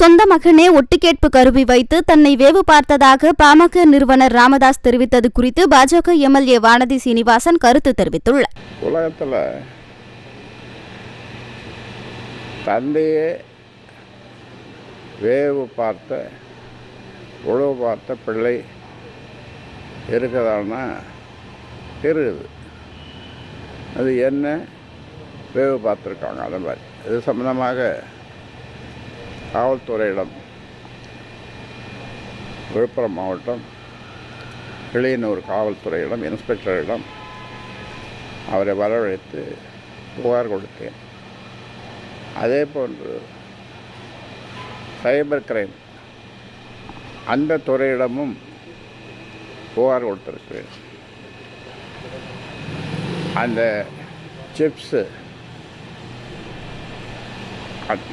சொந்த மகனே ஒட்டுக்கேட்பு கருவி வைத்து தன்னை வேவு பார்த்ததாக பாமக நிறுவனர் ராமதாஸ் தெரிவித்தது குறித்து பாஜக எம்எல்ஏ வானதி சீனிவாசன் கருத்து தெரிவித்துள்ளார். உலகத்தில் தந்தையே வேவு பார்த்த உழவு பார்த்த பிள்ளை இருக்குதான்னா இருக்குது. அது என்ன வேவு பார்த்துருக்காங்க. அந்த மாதிரி இது சம்பந்தமாக காவல்துறையிடம் விழுப்புரம் மாவட்டம் கிளியனூர் காவல்துறையிடம் இன்ஸ்பெக்டரிடம் அவரை வரவழைத்து புகார் கொடுத்தேன். அதே போன்று சைபர் கிரைம் அந்த துறையிடமும் புகார் கொடுத்துருக்கிறேன். அந்த சிப்ஸு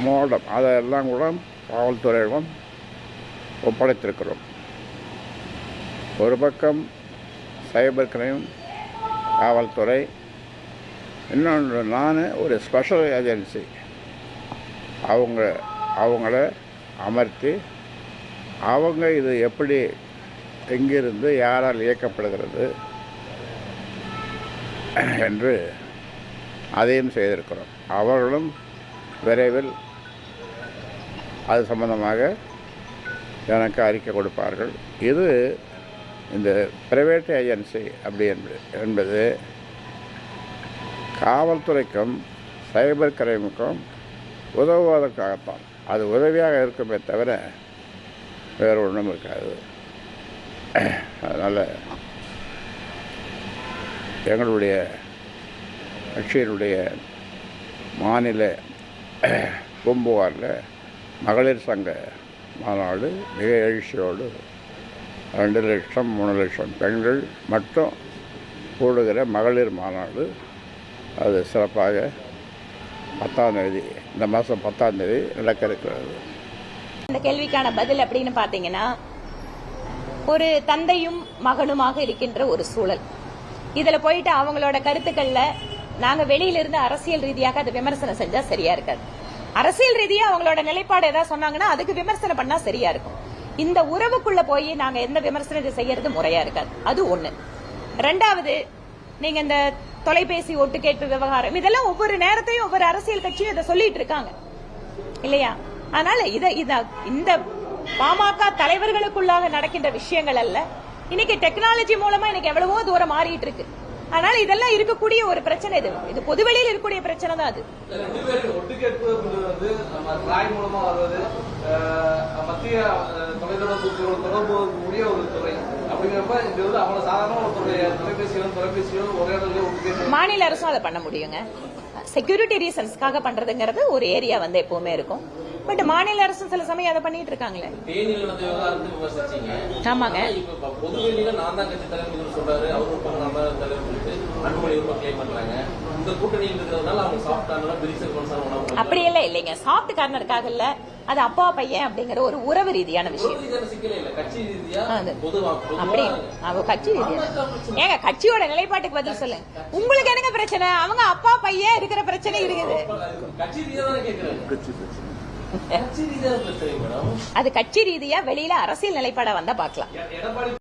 மோடம் அதெல்லாம் கூட காவல்துறையிடம் ஒப்படைத்திருக்கிறோம். ஒரு பக்கம் சைபர் கிரைம் காவல்துறை, இன்னொன்று நான் ஒரு ஸ்பெஷல் ஏஜென்சி அவங்கள அமர்த்தி அவங்க இது எப்படி எங்கிருந்து யாரால் இயக்கப்படுகிறது என்று அதையும் செய்திருக்கிறோம். அவர்களும் விரைவில் அது சம்பந்தமாக எனக்கு அறிக்கை கொடுப்பார்கள். இது இந்த பிரைவேட் ஏஜென்சி அப்படி என்பது காவல்துறைக்கும் சைபர் கிரைமுக்கும் உதவுவதற்காகத்தான். அது உதவியாக இருக்குமே தவிர வேறு ஒன்றும் இருக்காது. அதனால் எங்களுடைய கட்சியினுடைய மாநில பூம்புகாரில் மகளிர் சங்க மாநாடு மிக எழுச்சியோடு 2 லட்சம் 3 லட்சம் பெண்கள் மட்டும் கூடுகிற மகளிர் மாநாடு. அது சிறப்பாக 10ஆம் தேதி, இந்த மாதம் 10ஆம் தேதி நடக்க இருக்கிறது. இந்த கேள்விக்கான பதில் அப்படின்னு பார்த்தீங்கன்னா, ஒரு தந்தையும் மகனுமாக இருக்கின்ற ஒரு சூழல். இதில் போயிட்டு அவங்களோட கருத்துக்கள்ல நாங்க வெளியிலிருந்து அரசியல் ரீதியாக அதை விமர்சனம் செஞ்சா சரியா இருக்காது. அரசியல் ரீதியா அவங்களோட நிலைப்பாடு ஏதாவது சொன்னாங்கன்னா அதுக்கு விமர்சனம் பண்ணா சரியா இருக்கும். இந்த உறவுக்குள்ள போய் நாங்க எந்த விமர்சனத்தை செய்யறது முறையா இருக்காது. அது ஒண்ணு. ரெண்டாவது, நீங்க இந்த தொலைபேசி ஒட்டு கேட்பு விவகாரம் இதெல்லாம் ஒவ்வொரு நேரத்தையும் ஒவ்வொரு அரசியல் கட்சியும் இதை சொல்லிட்டு இருக்காங்க இல்லையா? அதனால இந்த பாமக தலைவர்களுக்குள்ளாக நடக்கின்ற விஷயங்கள் அல்ல. இன்னைக்கு டெக்னாலஜி மூலமா இன்னைக்கு எவ்வளவோ தூரம் மாறிட்டு இருக்கு. அதனால இதெல்லாம் இருக்கக்கூடிய ஒரு பிரச்சனை. இது பொதுவெளியில் இருக்கக்கூடிய பிரச்சனை தான். அது மூலமா வருவது மத்திய தொடர்பு முடிய ஒரு துறை அப்படிங்கிறப்ப இது வந்து அவங்க சாதாரண தொலைபேசியோ ஒரே மாநில அரசும் அதை பண்ண முடியுங்க. செக்யூரிட்டி ரீசன்ஸ்க்காக பண்றதுங்கிறது ஒரு ஏரியா வந்து எப்பவுமே இருக்கும். பட் மாநில அரசு சில சமயம் அதை பண்ணிட்டு இருக்காங்களே. ஆமாங்க. அப்படி எல்லாம் இல்லைங்க. சாஃப்ட் கார்னருக்காக இல்ல, அது அப்பா பையன் அப்படிங்கிற ஒரு உறவு ரீதியான விஷயம். அப்படி கட்சி ரீதியா ஏங்க கட்சியோட நிலைப்பாட்டுக்கு பதில் சொல்லுங்க. உங்களுக்கு என்னங்க பிரச்சனை? அவங்க அப்பா பையன் இருக்கிற பிரச்சனை இருக்குது. அது கட்சி ரீதியா வெளியில அரசியல் நிலைப்பாட வந்தா பாக்கலாம்.